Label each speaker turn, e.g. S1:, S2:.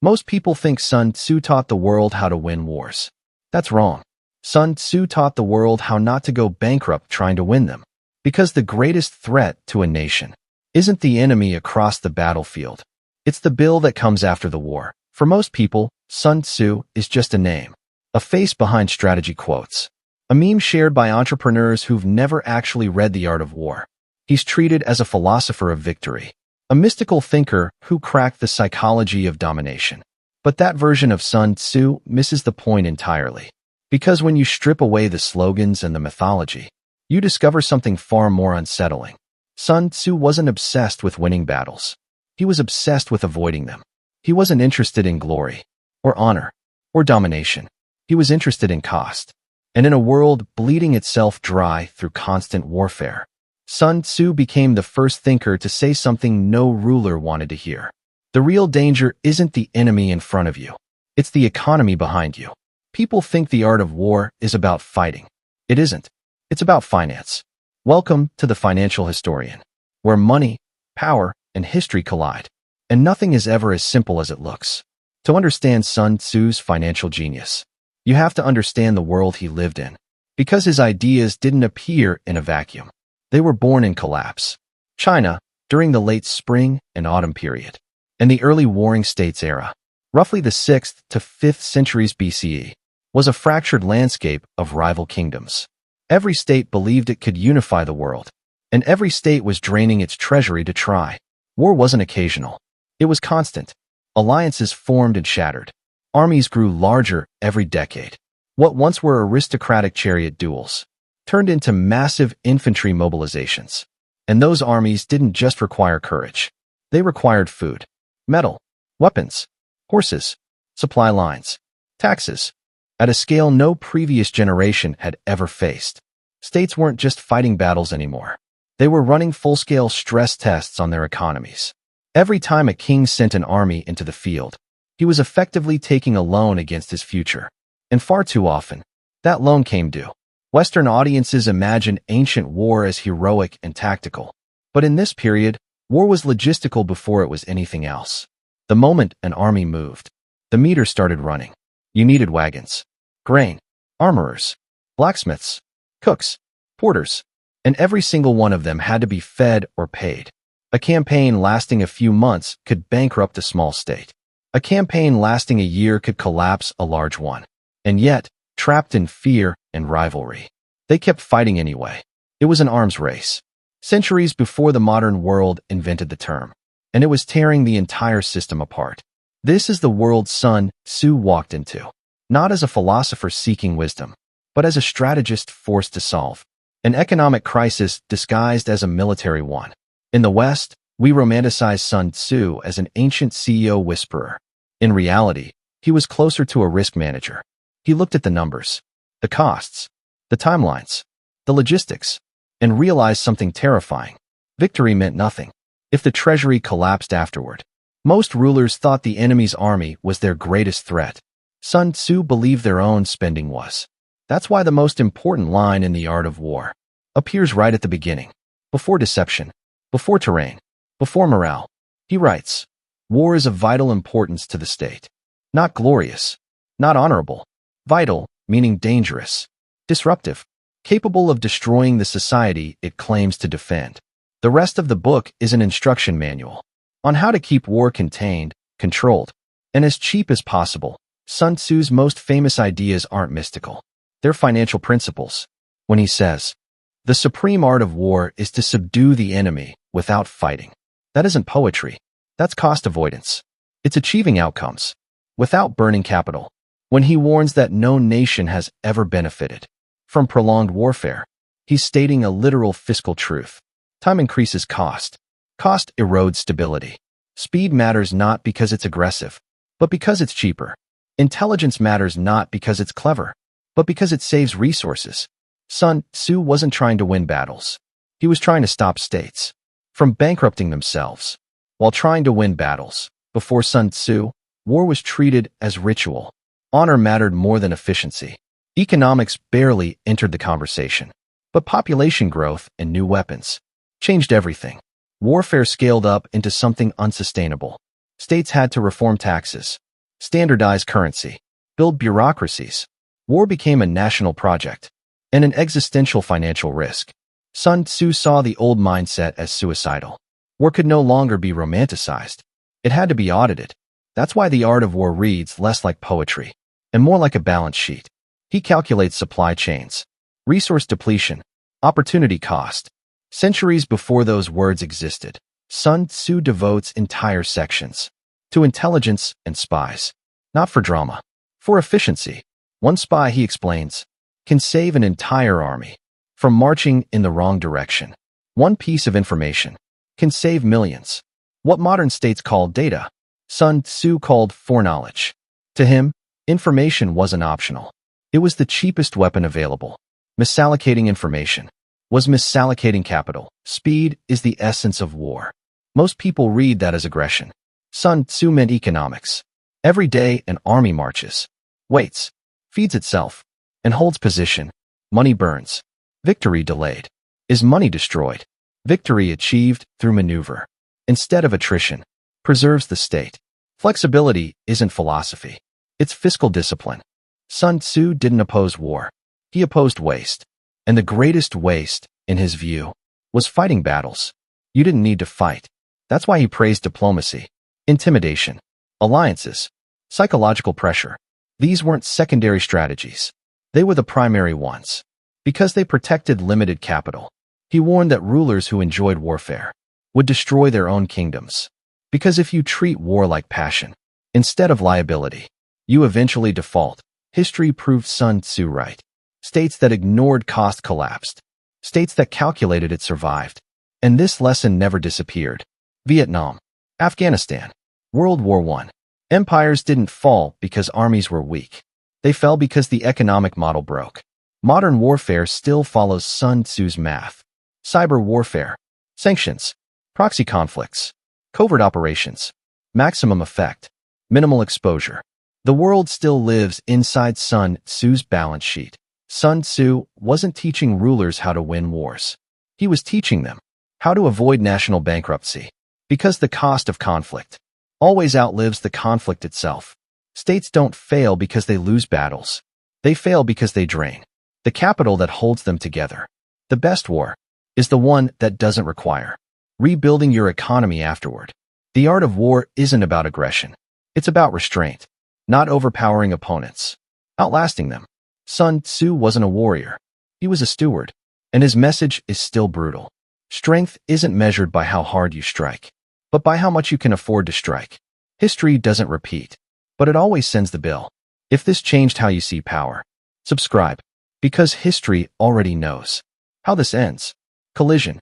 S1: Most people think Sun Tzu taught the world how to win wars. That's wrong. Sun Tzu taught the world how not to go bankrupt trying to win them. Because the greatest threat to a nation isn't the enemy across the battlefield. It's the bill that comes after the war. For most people, Sun Tzu is just a name, a face behind strategy quotes, a meme shared by entrepreneurs who've never actually read The Art of War. He's treated as a philosopher of victory, a mystical thinker who cracked the psychology of domination. But that version of Sun Tzu misses the point entirely. Because when you strip away the slogans and the mythology, you discover something far more unsettling. Sun Tzu wasn't obsessed with winning battles. He was obsessed with avoiding them. He wasn't interested in glory, or honor, or domination. He was interested in cost. And in a world bleeding itself dry through constant warfare, Sun Tzu became the first thinker to say something no ruler wanted to hear. The real danger isn't the enemy in front of you. It's the economy behind you. People think the art of war is about fighting. It isn't. It's about finance. Welcome to the Financial Historian, where money, power, and history collide. And nothing is ever as simple as it looks. To understand Sun Tzu's financial genius, you have to understand the world he lived in. Because his ideas didn't appear in a vacuum. They were born in collapse. China, during the late spring and autumn period, and the early Warring States era, roughly the 6th to 5th centuries BCE, was a fractured landscape of rival kingdoms. Every state believed it could unify the world, and every state was draining its treasury to try. War wasn't occasional. It was constant. Alliances formed and shattered. Armies grew larger every decade. What once were aristocratic chariot duels turned into massive infantry mobilizations. And those armies didn't just require courage. They required food, metal, weapons, horses, supply lines, taxes, at a scale no previous generation had ever faced. States weren't just fighting battles anymore. They were running full-scale stress tests on their economies. Every time a king sent an army into the field, he was effectively taking a loan against his future. And far too often, that loan came due. Western audiences imagine ancient war as heroic and tactical. But in this period, war was logistical before it was anything else. The moment an army moved, the meter started running. You needed wagons, grain, armorers, blacksmiths, cooks, porters, and every single one of them had to be fed or paid. A campaign lasting a few months could bankrupt a small state. A campaign lasting a year could collapse a large one. And yet, trapped in fear and rivalry, they kept fighting anyway. It was an arms race. Centuries before the modern world invented the term. And it was tearing the entire system apart. This is the world Sun Tzu walked into. Not as a philosopher seeking wisdom, but as a strategist forced to solve an economic crisis disguised as a military one. In the West, we romanticize Sun Tzu as an ancient CEO whisperer. In reality, he was closer to a risk manager. He looked at the numbers, the costs, the timelines, the logistics, and realized something terrifying. Victory meant nothing if the treasury collapsed afterward. Most rulers thought the enemy's army was their greatest threat. Sun Tzu believed their own spending was. That's why the most important line in The Art of War appears right at the beginning. Before deception, before terrain, before morale. He writes, war is of vital importance to the state. Not glorious, not honorable. Vital, meaning dangerous, disruptive, capable of destroying the society it claims to defend. The rest of the book is an instruction manual on how to keep war contained, controlled, and as cheap as possible. Sun Tzu's most famous ideas aren't mystical. They're financial principles. When he says, the supreme art of war is to subdue the enemy without fighting. That isn't poetry. That's cost avoidance. It's achieving outcomes without burning capital. When he warns that no nation has ever benefited from prolonged warfare, he's stating a literal fiscal truth. Time increases cost. Cost erodes stability. Speed matters not because it's aggressive, but because it's cheaper. Intelligence matters not because it's clever, but because it saves resources. Sun Tzu wasn't trying to win battles. He was trying to stop states from bankrupting themselves. While trying to win battles, before Sun Tzu, war was treated as ritual. Honor mattered more than efficiency. Economics barely entered the conversation. But population growth and new weapons changed everything. Warfare scaled up into something unsustainable. States had to reform taxes, standardize currency, build bureaucracies. War became a national project and an existential financial risk. Sun Tzu saw the old mindset as suicidal. War could no longer be romanticized. It had to be audited. That's why the art of war reads less like poetry and more like a balance sheet. He calculates supply chains, resource depletion, opportunity cost. Centuries before those words existed, Sun Tzu devotes entire sections to intelligence and spies, not for drama, for efficiency. One spy, he explains, can save an entire army from marching in the wrong direction. One piece of information can save millions. What modern states call data, Sun Tzu called foreknowledge. To him, information wasn't optional. It was the cheapest weapon available. Misallocating information was misallocating capital. Speed is the essence of war. Most people read that as aggression. Sun Tzu meant economics. Every day an army marches, waits, feeds itself, and holds position. Money burns. Victory delayed. Is money destroyed? Victory achieved through maneuver, instead of attrition, preserves the state. Flexibility isn't philosophy. It's fiscal discipline. Sun Tzu didn't oppose war. He opposed waste. And the greatest waste, in his view, was fighting battles. You didn't need to fight. That's why he praised diplomacy, intimidation, alliances, psychological pressure. These weren't secondary strategies. They were the primary ones. Because they protected limited capital. He warned that rulers who enjoyed warfare would destroy their own kingdoms. Because if you treat war like passion, instead of liability, you eventually default. History proved Sun Tzu right. States that ignored cost collapsed. States that calculated it survived. And this lesson never disappeared. Vietnam, Afghanistan, World War I. Empires didn't fall because armies were weak. They fell because the economic model broke. Modern warfare still follows Sun Tzu's math. Cyber warfare, sanctions, proxy conflicts, covert operations, maximum effect, minimal exposure. The world still lives inside Sun Tzu's balance sheet. Sun Tzu wasn't teaching rulers how to win wars. He was teaching them how to avoid national bankruptcy. Because the cost of conflict always outlives the conflict itself. States don't fail because they lose battles. They fail because they drain the capital that holds them together. The best war is the one that doesn't require rebuilding your economy afterward. The art of war isn't about aggression. It's about restraint, not overpowering opponents, outlasting them. Sun Tzu wasn't a warrior. He was a steward, and his message is still brutal. Strength isn't measured by how hard you strike, but by how much you can afford to strike. History doesn't repeat, but it always sends the bill. If this changed how you see power, subscribe, because history already knows how this ends. Collision.